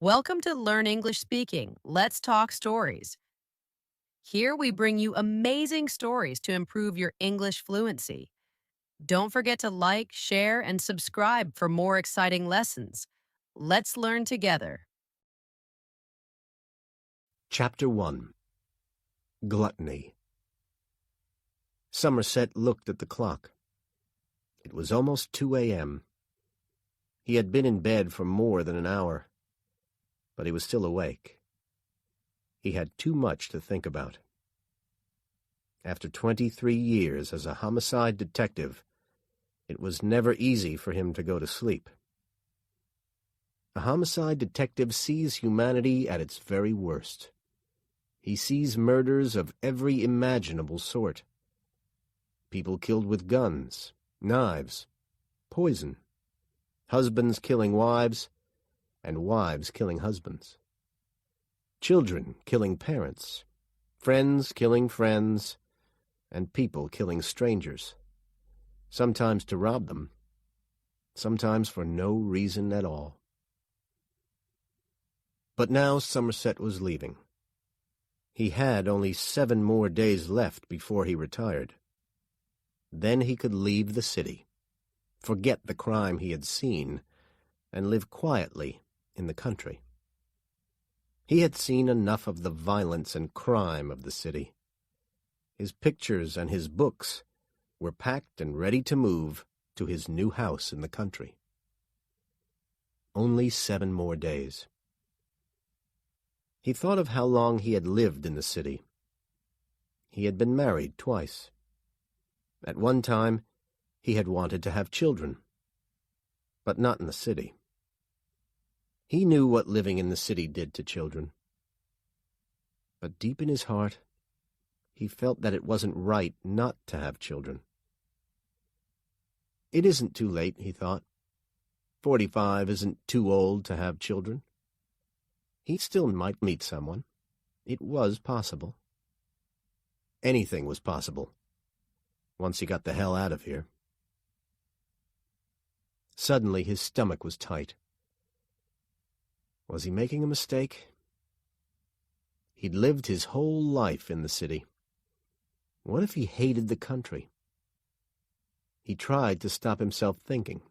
Welcome to Learn English Speaking. Let's talk stories. Here we bring you amazing stories to improve your English fluency. Don't forget to like, share, and subscribe for more exciting lessons. Let's learn together. Chapter 1 Gluttony. Somerset looked at the clock. It was almost 2 a.m. He had been in bed for more than an hour, but he was still awake. He had too much to think about. After 23 years as a homicide detective, it was never easy for him to go to sleep. A homicide detective sees humanity at its very worst. He sees murders of every imaginable sort. People killed with guns, knives, poison, husbands killing wives, and wives killing husbands. Children killing parents, friends killing friends, and people killing strangers, sometimes to rob them, sometimes for no reason at all. But now Somerset was leaving. He had only 7 more days left before he retired. Then he could leave the city, forget the crime he had seen, and live quietly in the country. He had seen enough of the violence and crime of the city. His pictures and his books were packed and ready to move to his new house in the country. Only 7 more days. He thought of how long he had lived in the city. He had been married twice. At one time, he had wanted to have children, but not in the city. He knew what living in the city did to children. But deep in his heart, he felt that it wasn't right not to have children. It isn't too late, he thought. 45 isn't too old to have children. He still might meet someone. It was possible. Anything was possible, once he got the hell out of here. Suddenly his stomach was tight. Was he making a mistake? He'd lived his whole life in the city. What if he hated the country? He tried to stop himself thinking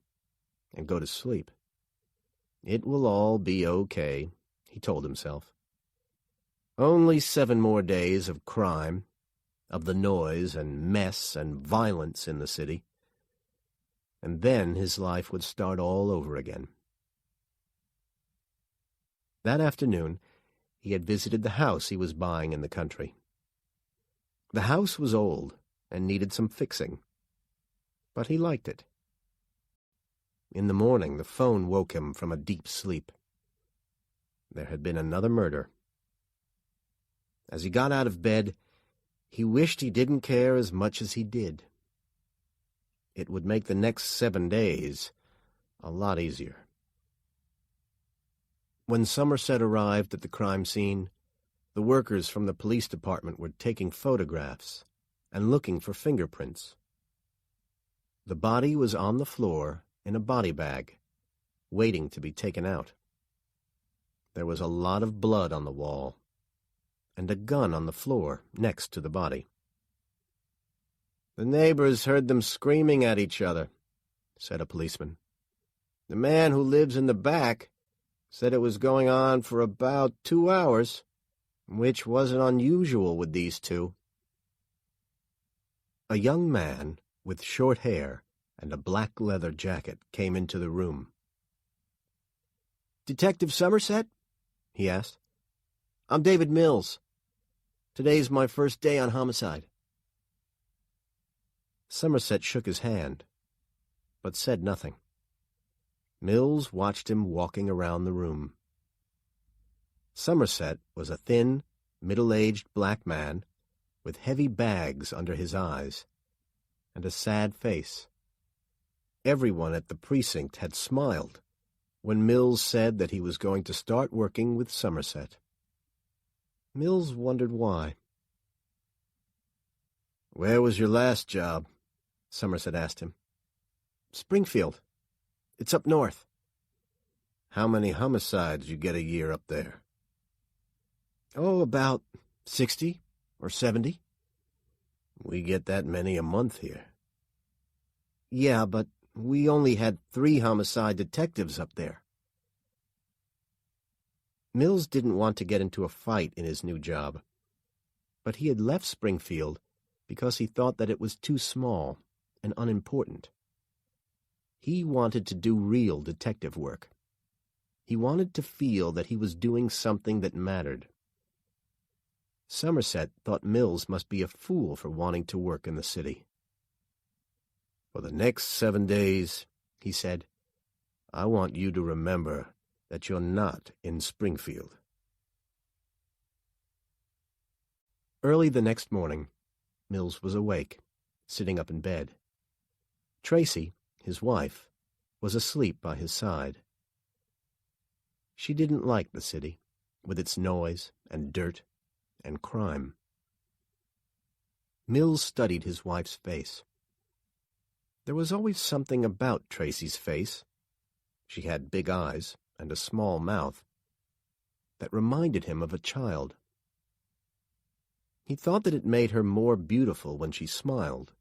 and go to sleep. It will all be okay, he told himself. Only 7 more days of crime, of the noise and mess and violence in the city, and then his life would start all over again. That afternoon, he had visited the house he was buying in the country. The house was old and needed some fixing, but he liked it. In the morning, the phone woke him from a deep sleep. There had been another murder. As he got out of bed, he wished he didn't care as much as he did. It would make the next 7 days a lot easier. When Somerset arrived at the crime scene, the workers from the police department were taking photographs and looking for fingerprints. The body was on the floor in a body bag, waiting to be taken out. There was a lot of blood on the wall, and a gun on the floor next to the body. "The neighbors heard them screaming at each other," said a policeman. "The man who lives in the back said it was going on for about 2 hours, which wasn't unusual with these two." A young man with short hair and a black leather jacket came into the room. "Detective Somerset?" he asked. "I'm David Mills. Today's my first day on homicide." Somerset shook his hand, but said nothing. Mills watched him walking around the room. Somerset was a thin, middle-aged black man with heavy bags under his eyes and a sad face. Everyone at the precinct had smiled when Mills said that he was going to start working with Somerset. Mills wondered why. "Where was your last job?" Somerset asked him. "Springfield. It's up north." how many homicides you get a year up there? Oh, about 60 or 70. We get that many a month here. Yeah, but we only had 3 homicide detectives up there. Mills didn't want to get into a fight in his new job, but he had left Springfield because he thought that it was too small and unimportant. He wanted to do real detective work. He wanted to feel that he was doing something that mattered. Somerset thought Mills must be a fool for wanting to work in the city. For the next 7 days, he said, I want you to remember that you're not in Springfield. Early the next morning, Mills was awake, sitting up in bed. Tracy, his wife, was asleep by his side. She didn't like the city, with its noise and dirt and crime. Mills studied his wife's face. There was always something about Tracy's face. She had big eyes and a small mouth that reminded him of a child. He thought that it made her more beautiful when she smiled.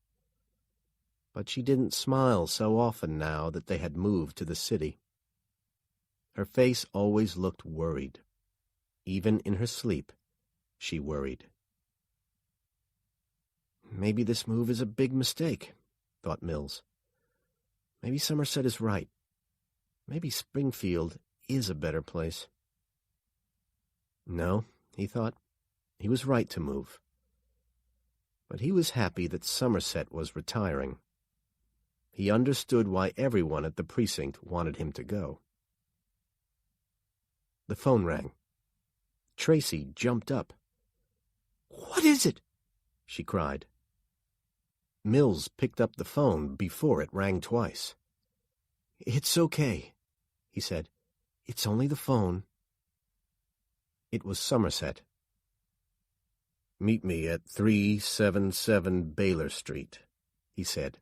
But she didn't smile so often now that they had moved to the city. Her face always looked worried. Even in her sleep, she worried. Maybe this move is a big mistake, thought Mills. Maybe Somerset is right. Maybe Springfield is a better place. No, he thought, he was right to move. But he was happy that Somerset was retiring. He understood why everyone at the precinct wanted him to go. The phone rang. Tracy jumped up. "What is it?" she cried. Mills picked up the phone before it rang twice. "It's okay," he said. "It's only the phone." It was Somerset. "Meet me at 377 Baylor Street," he said.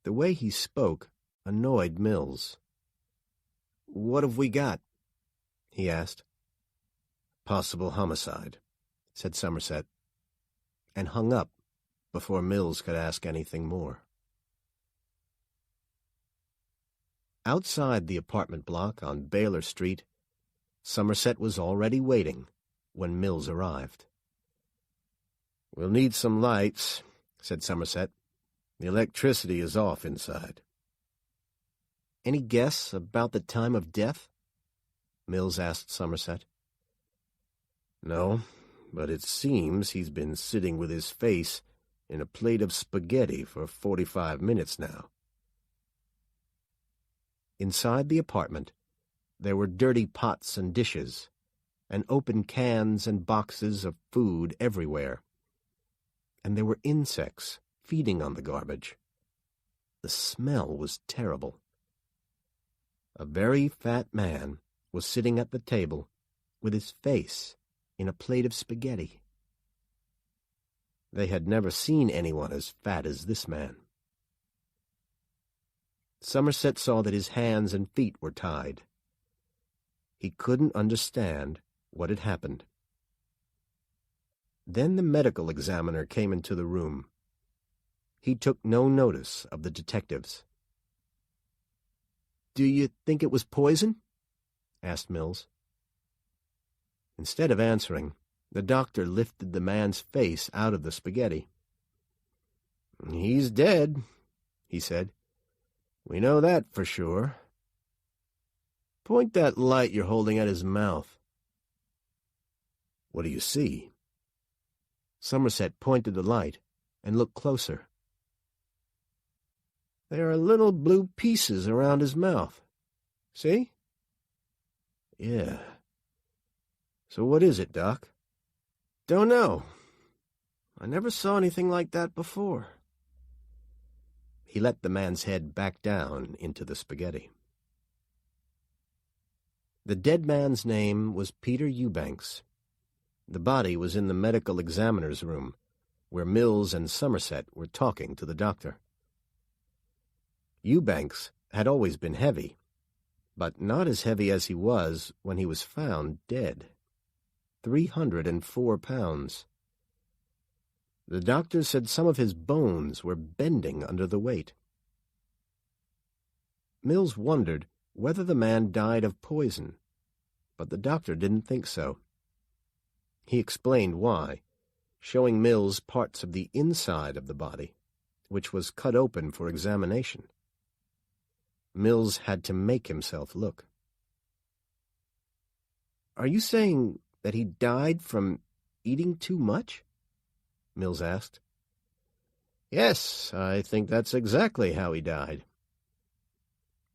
The way he spoke annoyed Mills. "What have we got?" he asked. "Possible homicide," said Somerset, and hung up before Mills could ask anything more. Outside the apartment block on Baylor Street, Somerset was already waiting when Mills arrived. "We'll need some lights," said Somerset. "The electricity is off inside." "Any guess about the time of death?" Mills asked Somerset. "No, but it seems he's been sitting with his face in a plate of spaghetti for 45 minutes now." Inside the apartment, there were dirty pots and dishes, and open cans and boxes of food everywhere. And there were insects feeding on the garbage. The smell was terrible. A very fat man was sitting at the table with his face in a plate of spaghetti. They had never seen anyone as fat as this man. Somerset saw that his hands and feet were tied. He couldn't understand what had happened. Then the medical examiner came into the room. He took no notice of the detectives. "Do you think it was poison?" asked Mills. Instead of answering, the doctor lifted the man's face out of the spaghetti. "He's dead," he said. "We know that for sure. Point that light you're holding at his mouth." "What do you see?" Somerset pointed the light and looked closer. "There are little blue pieces around his mouth. See?" "Yeah. So what is it, Doc?" "Don't know. I never saw anything like that before." He let the man's head back down into the spaghetti. The dead man's name was Peter Eubanks. The body was in the medical examiner's room, where Mills and Somerset were talking to the doctor. Eubanks had always been heavy. but not as heavy as he was when he was found dead. 304 pounds. The doctor said some of his bones were bending under the weight. Mills wondered whether the man died of poison, but the doctor didn't think so. He explained why, showing Mills parts of the inside of the body, which was cut open for examination. Mills had to make himself look. "Are you saying that he died from eating too much?" Mills asked. "Yes, I think that's exactly how he died."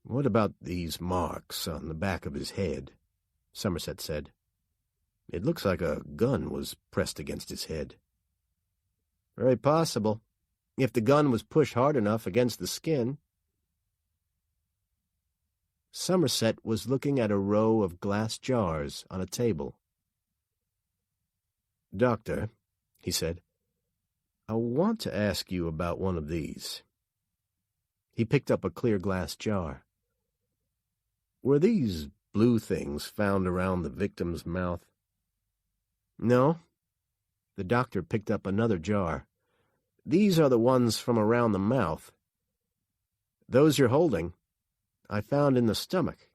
"What about these marks on the back of his head?" Somerset said. "It looks like a gun was pressed against his head." "Very possible, if the gun was pushed hard enough against the skin." Somerset was looking at a row of glass jars on a table. "Doctor," he said, "I want to ask you about one of these." He picked up a clear glass jar. "Were these blue things found around the victim's mouth?" "No." The doctor picked up another jar. "These are the ones from around the mouth. Those you're holding, I found in the stomach."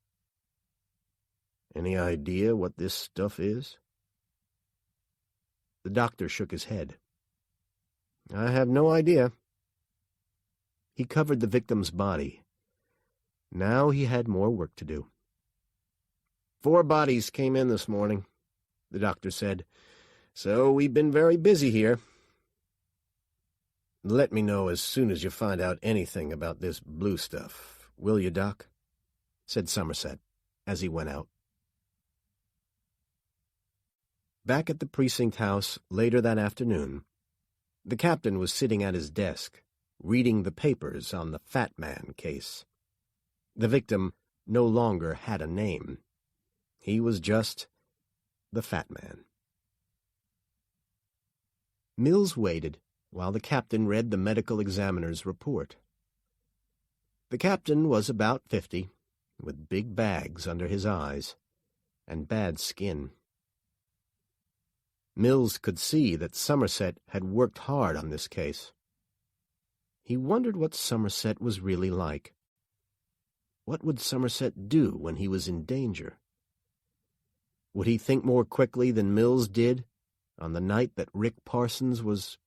"Any idea what this stuff is?" The doctor shook his head. "I have no idea." He covered the victim's body. Now he had more work to do. 4 bodies came in this morning," the doctor said, "so we've been very busy here." "Let me know as soon as you find out anything about this blue stuff, will you, Doc?" said Somerset as he went out. Back at the precinct house later that afternoon, the captain was sitting at his desk, reading the papers on the Fat Man case. The victim no longer had a name. He was just the Fat Man. Mills waited while the captain read the medical examiner's report. The captain was about 50, with big bags under his eyes and bad skin. Mills could see that Somerset had worked hard on this case. He wondered what Somerset was really like. What would Somerset do when he was in danger? Would he think more quickly than Mills did on the night that Rick Parsons was...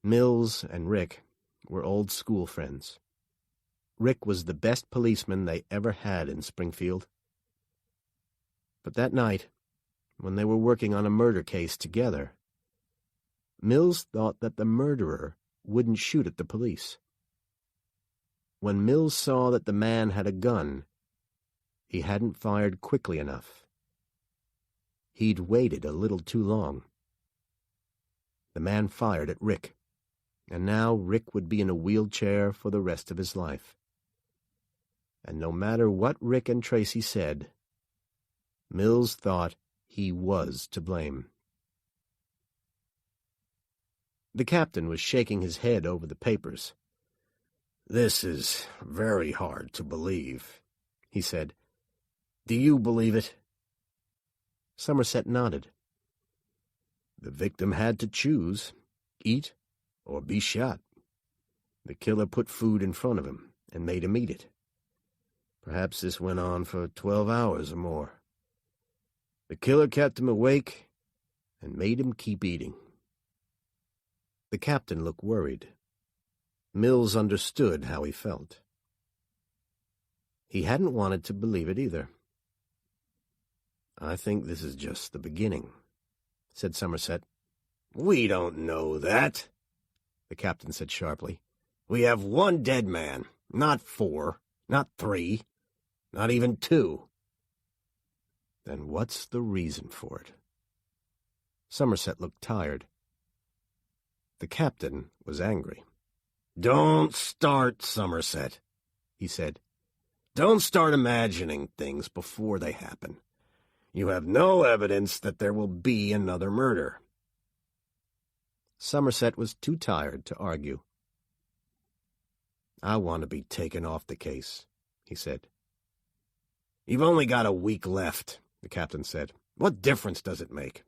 Mills and Rick were old school friends. Rick was the best policeman they ever had in Springfield. But that night, when they were working on a murder case together, Mills thought that the murderer wouldn't shoot at the police. When Mills saw that the man had a gun, he hadn't fired quickly enough. He'd waited a little too long. The man fired at Rick, and now Rick would be in a wheelchair for the rest of his life. And no matter what Rick and Tracy said, Mills thought he was to blame. The captain was shaking his head over the papers. "This is very hard to believe," he said. "Do you believe it?" Somerset nodded. "The victim had to choose, eat or be shot. The killer put food in front of him and made him eat it. Perhaps this went on for 12 hours or more. The killer kept him awake and made him keep eating." The captain looked worried. Mills understood how he felt. He hadn't wanted to believe it either. "I think this is just the beginning," said Somerset. "We don't know that," the captain said sharply. "We have 1 dead man, not 4, not 3, not even 2. Then what's the reason for it?" Somerset looked tired. The captain was angry. "Don't start, Somerset," he said. "Don't start imagining things before they happen. You have no evidence that there will be another murder." Somerset was too tired to argue. "I want to be taken off the case," he said. "You've only got a week left," the captain said. "What difference does it make?"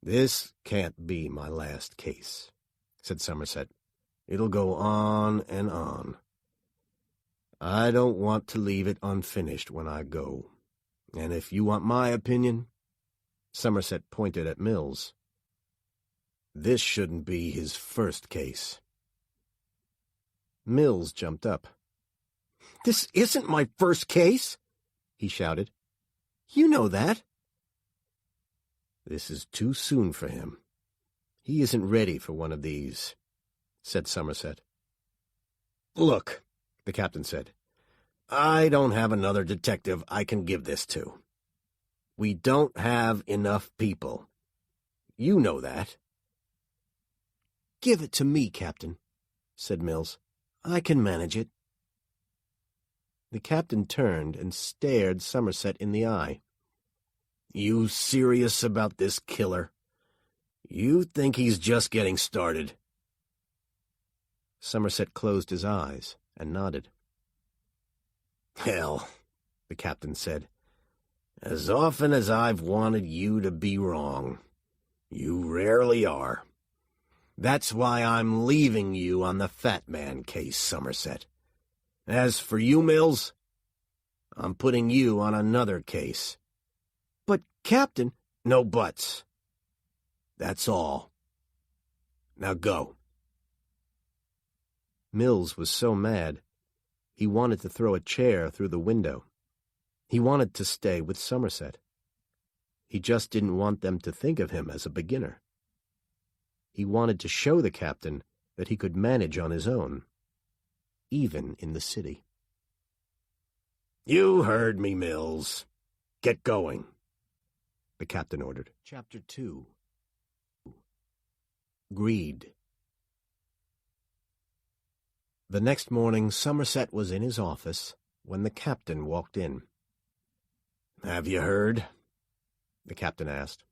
"This can't be my last case," said Somerset. "It'll go on and on. I don't want to leave it unfinished when I go. And if you want my opinion," Somerset pointed at Mills, "this shouldn't be his first case." Mills jumped up. "This isn't my first case," he shouted. "You know that." "This is too soon for him. He isn't ready for one of these," said Somerset. "Look," the captain said, "I don't have another detective I can give this to. We don't have enough people. You know that." "Give it to me, Captain," said Mills. "I can manage it." The captain turned and stared Somerset in the eye. "You serious about this killer? You think he's just getting started?" Somerset closed his eyes and nodded. "Hell," the captain said, "as often as I've wanted you to be wrong, you rarely are. That's why I'm leaving you on the Fat Man case, Somerset. As for you, Mills, I'm putting you on another case." "But, Captain—" "No buts. That's all. Now go." Mills was so mad, he wanted to throw a chair through the window. He wanted to stay with Somerset. He just didn't want them to think of him as a beginner. He wanted to show the captain that he could manage on his own, even in the city. "You heard me, Mills. Get going," the captain ordered. Chapter 2. Greed. The next morning, Somerset was in his office when the captain walked in. "Have you heard?" the captain asked.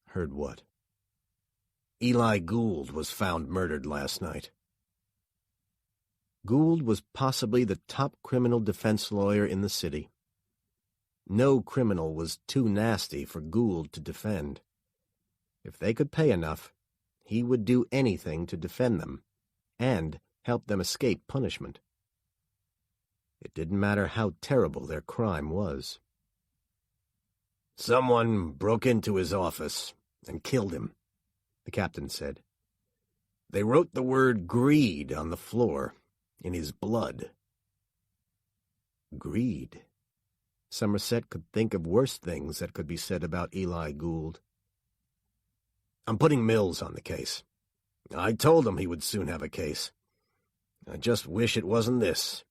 "Heard what?" "Eli Gould was found murdered last night." Gould was possibly the top criminal defense lawyer in the city. No criminal was too nasty for Gould to defend. If they could pay enough, he would do anything to defend them, and help them escape punishment. It didn't matter how terrible their crime was. "Someone broke into his office and killed him," the captain said. "They wrote the word greed on the floor, in his blood." Greed. Somerset could think of worse things that could be said about Eli Gould. "I'm putting Mills on the case. I told him he would soon have a case. I just wish it wasn't this."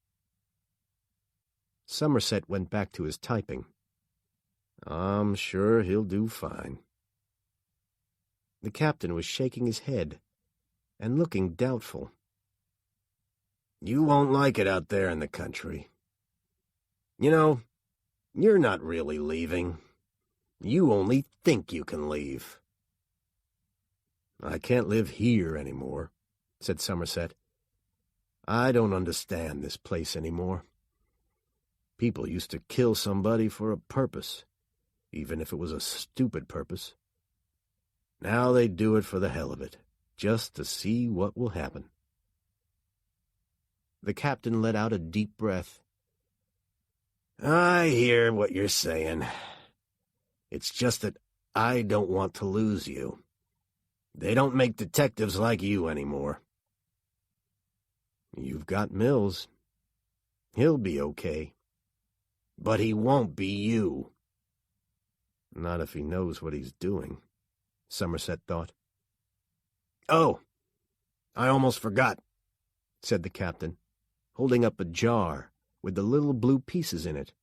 Somerset went back to his typing. "I'm sure he'll do fine." The captain was shaking his head and looking doubtful. "You won't like it out there in the country. You know, you're not really leaving. You only think you can leave." "I can't live here anymore," said Somerset. "I don't understand this place anymore. People used to kill somebody for a purpose, even if it was a stupid purpose. Now they do it for the hell of it, just to see what will happen." The captain let out a deep breath. "I hear what you're saying. It's just that I don't want to lose you. They don't make detectives like you anymore." "You've got Mills. He'll be okay." "But he won't be you." "Not if he knows what he's doing," Somerset thought. "Oh, I almost forgot," said the captain, holding up a jar with the little blue pieces in it.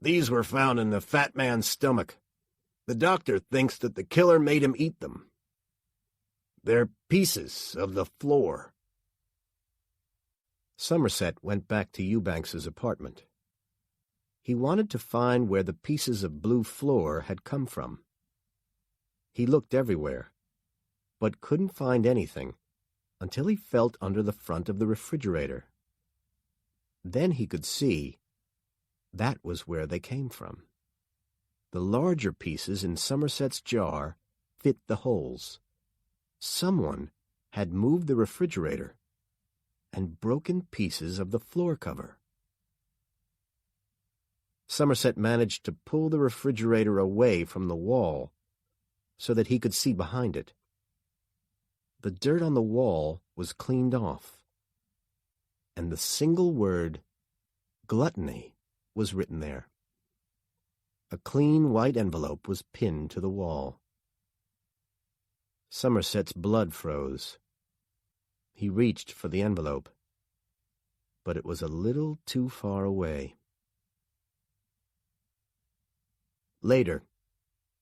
"These were found in the fat man's stomach. The doctor thinks that the killer made him eat them. They're pieces of the floor." Somerset went back to Eubanks's apartment. He wanted to find where the pieces of blue floor had come from. He looked everywhere, but couldn't find anything until he felt under the front of the refrigerator. Then he could see that was where they came from. The larger pieces in Somerset's jar fit the holes. Someone had moved the refrigerator and broken pieces of the floor cover. Somerset managed to pull the refrigerator away from the wall so that he could see behind it. The dirt on the wall was cleaned off, and the single word, gluttony, was written there. A clean white envelope was pinned to the wall. Somerset's blood froze. He reached for the envelope, but it was a little too far away. Later,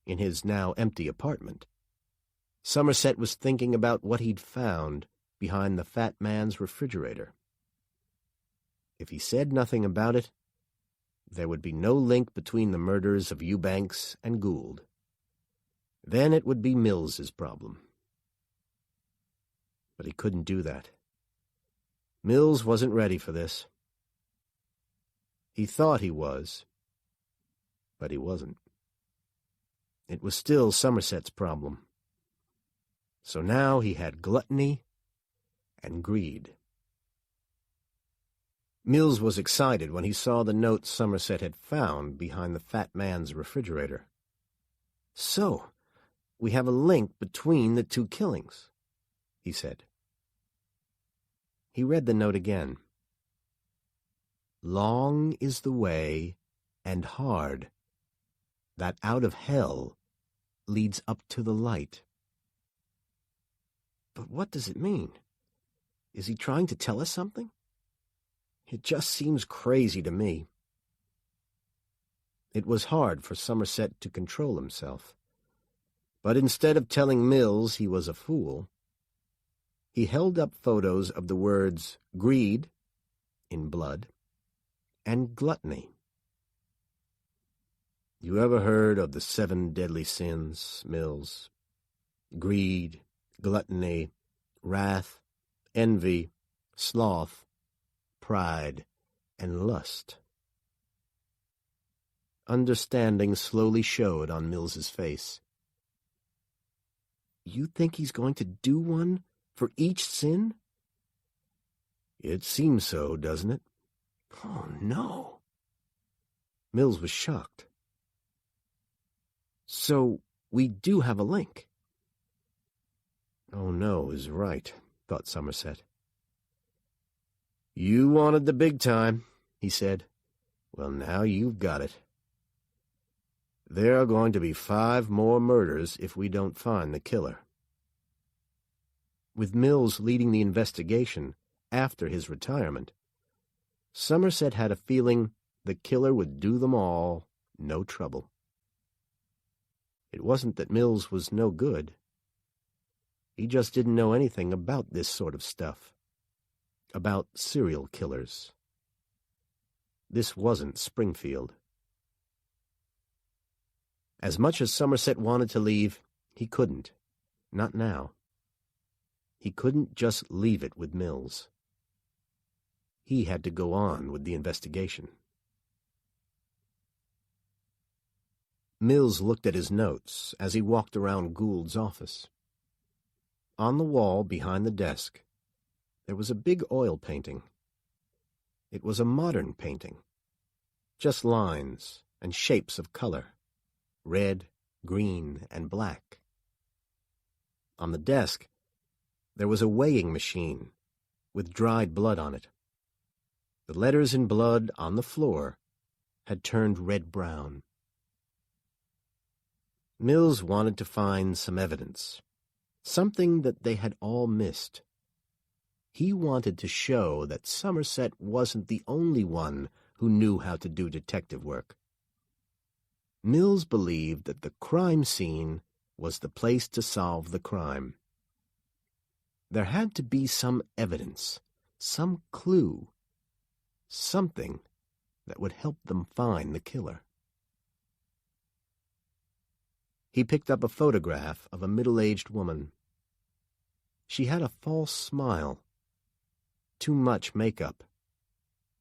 in his now empty apartment, Somerset was thinking about what he'd found behind the fat man's refrigerator. If he said nothing about it, there would be no link between the murders of Eubanks and Gould. Then it would be Mills's problem. But he couldn't do that. Mills wasn't ready for this. He thought he was, but he wasn't. It was still Somerset's problem. So now he had gluttony and greed. Mills was excited when he saw the note Somerset had found behind the fat man's refrigerator. "So, we have a link between the two killings," he said. He read the note again. "Long is the way, and hard, that out of hell leads up to the light." But what does it mean? Is he trying to tell us something? It just seems crazy to me. It was hard for Somerset to control himself. But instead of telling Mills he was a fool, he held up photos of the words greed, in blood, and gluttony. "You ever heard of the 7 deadly sins, Mills? Greed, gluttony, wrath, envy, sloth, pride, and lust." Understanding slowly showed on Mills's face. "You think he's going to do one for each sin?" "It seems so, doesn't it?" "Oh, no." Mills was shocked. "So we do have a link." "Oh, no is right," thought Somerset. "You wanted the big time," he said. "Well, now you've got it. There are going to be 5 more murders if we don't find the killer." With Mills leading the investigation after his retirement, Somerset had a feeling the killer would do them all no trouble. It wasn't that Mills was no good. He just didn't know anything about this sort of stuff. About serial killers. This wasn't Springfield. As much as Somerset wanted to leave, he couldn't. Not now. He couldn't just leave it with Mills. He had to go on with the investigation. Mills looked at his notes as he walked around Gould's office. On the wall behind the desk, there was a big oil painting. It was a modern painting. Just lines and shapes of color. Red, green, and black. On the desk, there was a weighing machine with dried blood on it. The letters in blood on the floor had turned red-brown. Mills wanted to find some evidence, something that they had all missed. He wanted to show that Somerset wasn't the only one who knew how to do detective work. Mills believed that the crime scene was the place to solve the crime. There had to be some evidence, some clue, something that would help them find the killer. He picked up a photograph of a middle-aged woman. She had a false smile, too much makeup,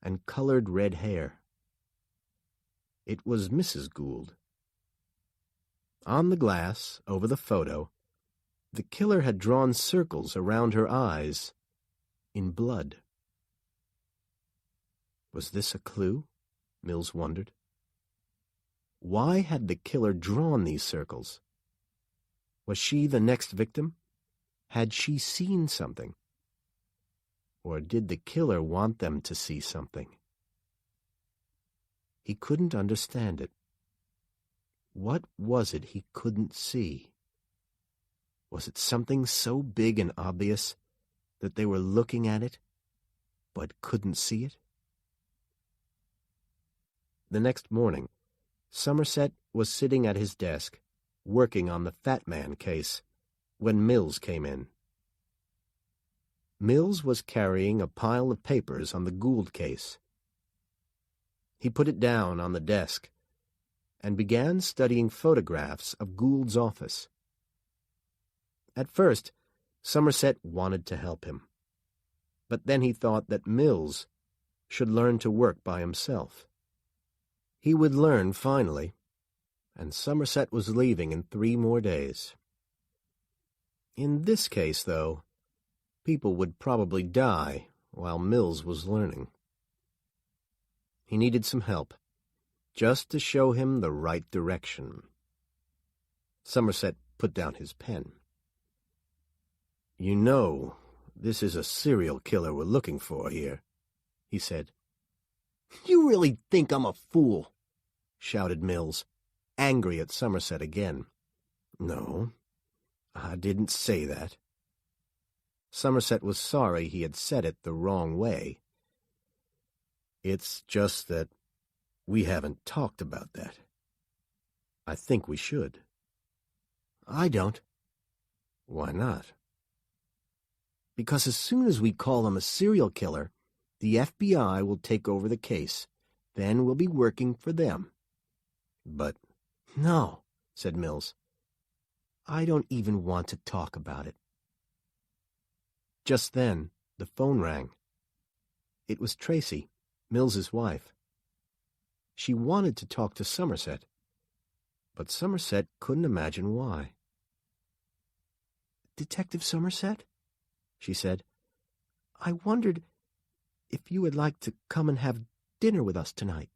and colored red hair. It was Mrs. Gould. On the glass, over the photo, the killer had drawn circles around her eyes in blood. Was this a clue? Mills wondered. Why had the killer drawn these circles? Was she the next victim? Had she seen something? Or did the killer want them to see something? He couldn't understand it. What was it he couldn't see? Was it something so big and obvious that they were looking at it, but couldn't see it? The next morning, Somerset was sitting at his desk, working on the Fat Man case, when Mills came in. Mills was carrying a pile of papers on the Gould case. He put it down on the desk and began studying photographs of Gould's office. At first, Somerset wanted to help him, but then he thought that Mills should learn to work by himself. He would learn finally, and Somerset was leaving in 3 more days. In this case, though, people would probably die while Mills was learning. He needed some help, just to show him the right direction. Somerset put down his pen. "You know, this is a serial killer we're looking for here," he said. "You really think I'm a fool?" shouted Mills, angry at Somerset again. "No, I didn't say that." Somerset was sorry he had said it the wrong way. "It's just that we haven't talked about that. I think we should." "I don't." "Why not?" "Because as soon as we call him a serial killer, the FBI will take over the case. Then we'll be working for them." "But—" "No," said Mills. "I don't even want to talk about it." Just then, the phone rang. It was Tracy, Mills's wife. She wanted to talk to Somerset, but Somerset couldn't imagine why. "Detective Somerset," she said, "I wondered if you would like to come and have dinner with us tonight."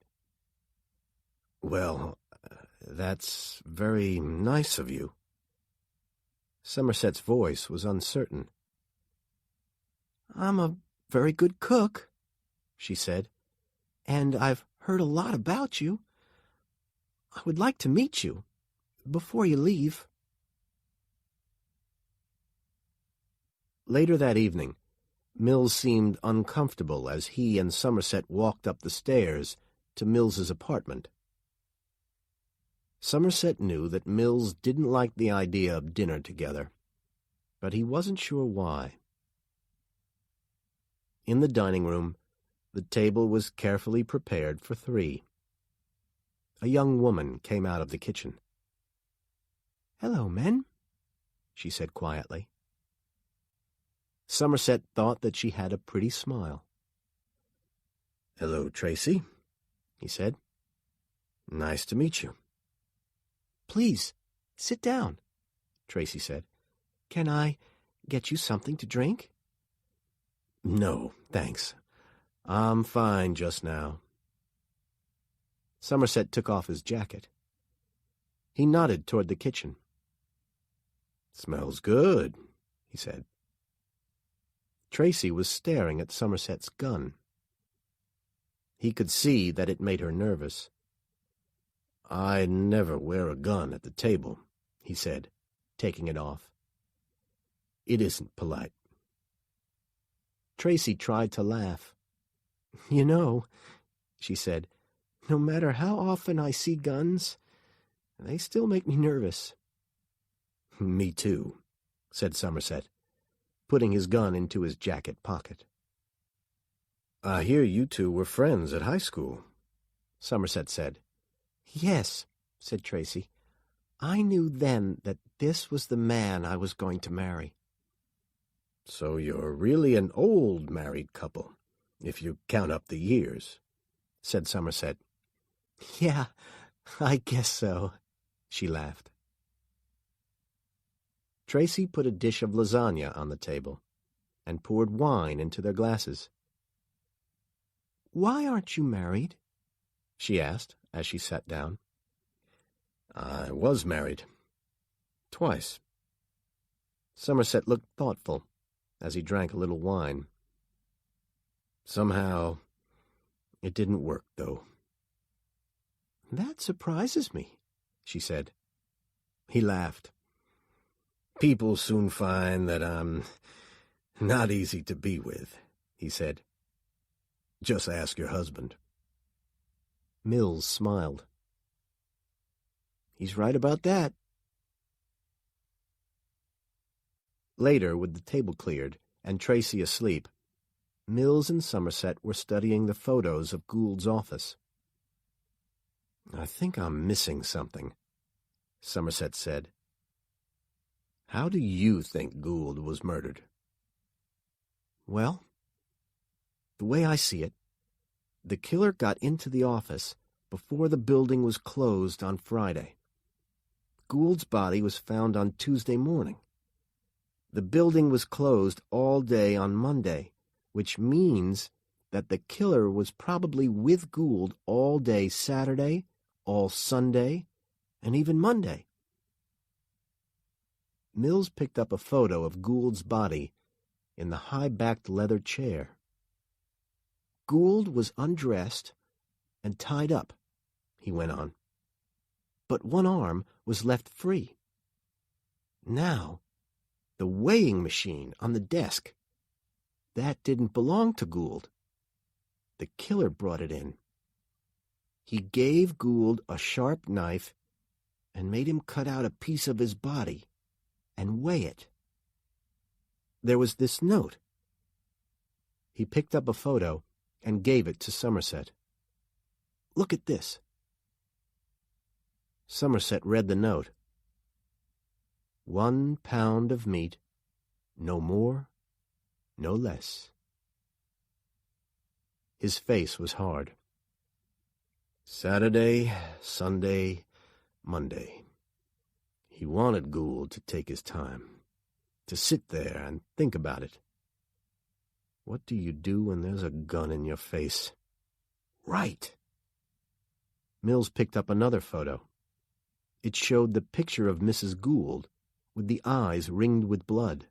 "Well, that's very nice of you." Somerset's voice was uncertain. "I'm a very good cook," she said, "and I've heard a lot about you. I would like to meet you before you leave." Later that evening, Mills seemed uncomfortable as he and Somerset walked up the stairs to Mills's apartment. Somerset knew that Mills didn't like the idea of dinner together, but he wasn't sure why. In the dining room, the table was carefully prepared for 3. A young woman came out of the kitchen. "Hello, men," she said quietly. Somerset thought that she had a pretty smile. "Hello, Tracy," he said. "Nice to meet you." "Please, sit down," Tracy said. "Can I get you something to drink?" "No, thanks. I'm fine just now." Somerset took off his jacket. He nodded toward the kitchen. "Smells good," he said. Tracy was staring at Somerset's gun. He could see that it made her nervous. "I never wear a gun at the table," he said, taking it off. "It isn't polite." Tracy tried to laugh. "You know," she said, "no matter how often I see guns, they still make me nervous." "Me too," said Somerset, putting his gun into his jacket pocket. "I hear you two were friends at high school," Somerset said. "Yes," said Tracy. "I knew then that this was the man I was going to marry." "So you're really an old married couple." if you count up the years," said Somerset. "Yeah, I guess so," she laughed. Tracy put a dish of lasagna on the table and poured wine into their glasses. "Why aren't you married?" she asked as she sat down. "I was married. Twice." Somerset looked thoughtful as he drank a little wine. "Somehow, it didn't work, though." "That surprises me," she said. He laughed. "People soon find that I'm not easy to be with," he said. "Just ask your husband." Mills smiled. "He's right about that." Later, with the table cleared and Tracy asleep, Mills and Somerset were studying the photos of Gould's office. "I think I'm missing something," Somerset said. "How do you think Gould was murdered?" "Well, the way I see it, the killer got into the office before the building was closed on Friday. Gould's body was found on Tuesday morning. The building was closed all day on Monday, which means that the killer was probably with Gould all day Saturday, all Sunday, and even Monday." Mills picked up a photo of Gould's body in the high-backed leather chair. "Gould was undressed and tied up," he went on, "but one arm was left free. Now, the weighing machine on the desk, that didn't belong to Gould. The killer brought it in. He gave Gould a sharp knife and made him cut out a piece of his body and weigh it. There was this note." He picked up a photo and gave it to Somerset. "Look at this." Somerset read the note. 1 pound of meat, no more, no less." His face was hard. "Saturday, Sunday, Monday. He wanted Gould to take his time, to sit there and think about it. What do you do when there's a gun in your face?" "Right." Mills picked up another photo. It showed the picture of Mrs. Gould, with the eyes ringed with blood.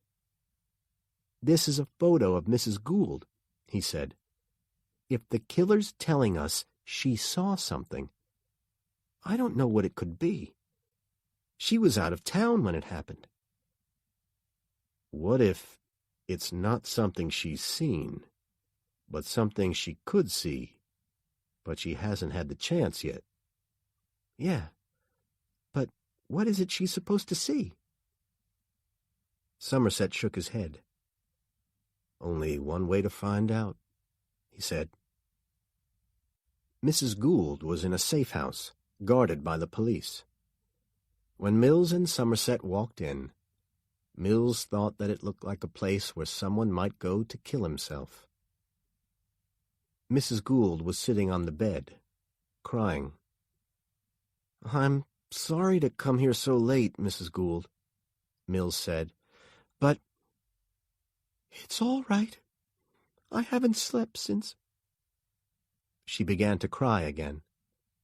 "This is a photo of Mrs. Gould," he said. "If the killer's telling us she saw something, I don't know what it could be. She was out of town when it happened." "What if it's not something she's seen, but something she could see, but she hasn't had the chance yet?" "Yeah, but what is it she's supposed to see?" Somerset shook his head. "Only one way to find out," he said. Mrs. Gould was in a safe house, guarded by the police. When Mills and Somerset walked in, Mills thought that it looked like a place where someone might go to kill himself. Mrs. Gould was sitting on the bed, crying. "I'm sorry to come here so late, Mrs. Gould," Mills said, "but—" "It's all right. I haven't slept since—" She began to cry again,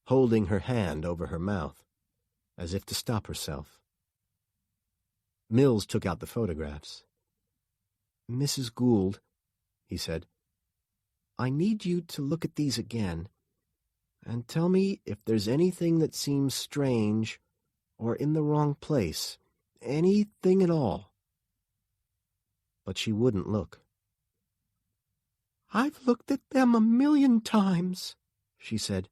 holding her hand over her mouth, as if to stop herself. Mills took out the photographs. "Mrs. Gould," he said, "I need you to look at these again and tell me if there's anything that seems strange or in the wrong place, anything at all." But she wouldn't look. "I've looked at them 1,000,000 times," she said.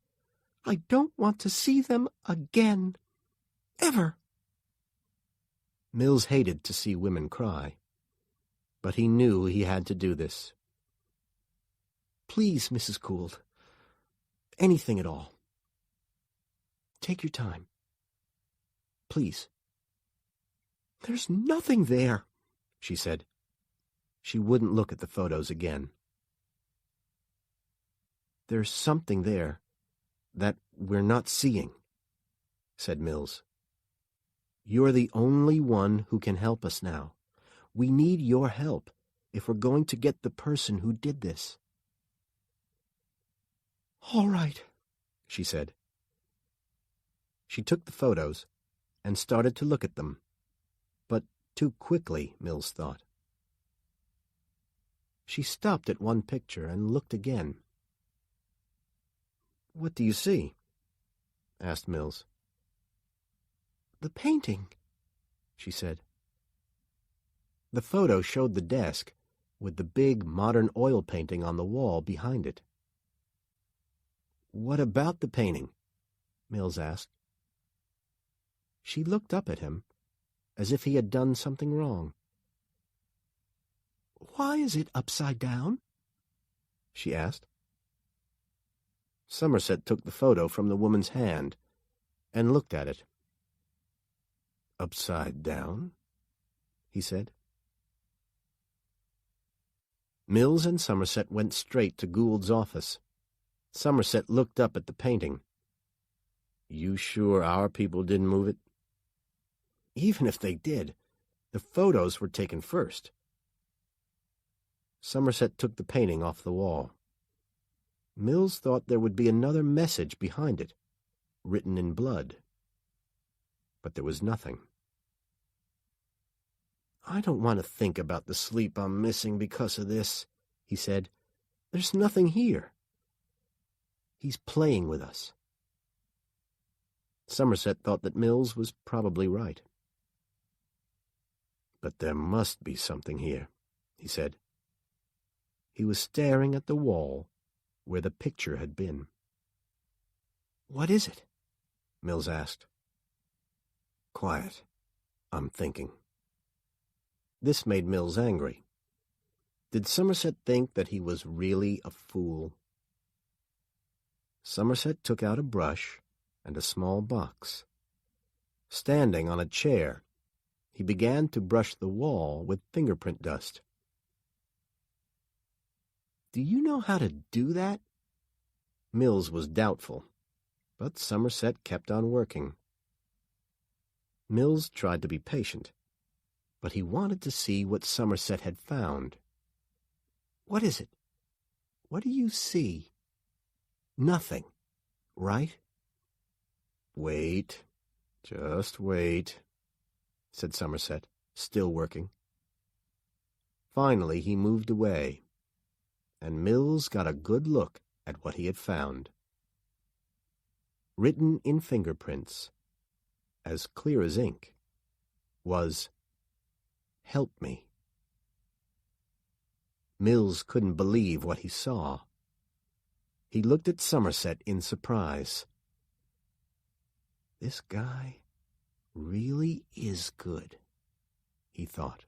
"I don't want to see them again. Ever." Mills hated to see women cry, but he knew he had to do this. "Please, Mrs. Gould, anything at all. Take your time. Please." "There's nothing there," she said. She wouldn't look at the photos again. There's something there that we're not seeing," said Mills. "You're the only one who can help us now. We need your help if we're going to get the person who did this." "All right," she said. She took the photos and started to look at them, but too quickly, Mills thought. She stopped at one picture and looked again. "What do you see?" asked Mills. "The painting," she said. The photo showed the desk with the big modern oil painting on the wall behind it. "What about the painting?" Mills asked. She looked up at him as if he had done something wrong. "Why is it upside down?" she asked. Somerset took the photo from the woman's hand and looked at it. "Upside down?" he said. Mills and Somerset went straight to Gould's office. Somerset looked up at the painting. "You sure our people didn't move it?" "Even if they did, the photos were taken first." Somerset took the painting off the wall. Mills thought there would be another message behind it, written in blood. But there was nothing. "I don't want to think about the sleep I'm missing because of this," he said. "There's nothing here. He's playing with us." Somerset thought that Mills was probably right. "But there must be something here," he said. He was staring at the wall where the picture had been. "What is it?" Mills asked. "Quiet. I'm thinking." This made Mills angry. Did Somerset think that he was really a fool? Somerset took out a brush and a small box. Standing on a chair, he began to brush the wall with fingerprint dust. "Do you know how to do that?" Mills was doubtful, but Somerset kept on working. Mills tried to be patient, but he wanted to see what Somerset had found. "What is it? What do you see?" "Nothing, right?" "Wait, just wait," said Somerset, still working. Finally he moved away, and Mills got a good look at what he had found. Written in fingerprints, as clear as ink, was, "Help me." Mills couldn't believe what he saw. He looked at Somerset in surprise. "This guy really is good," he thought.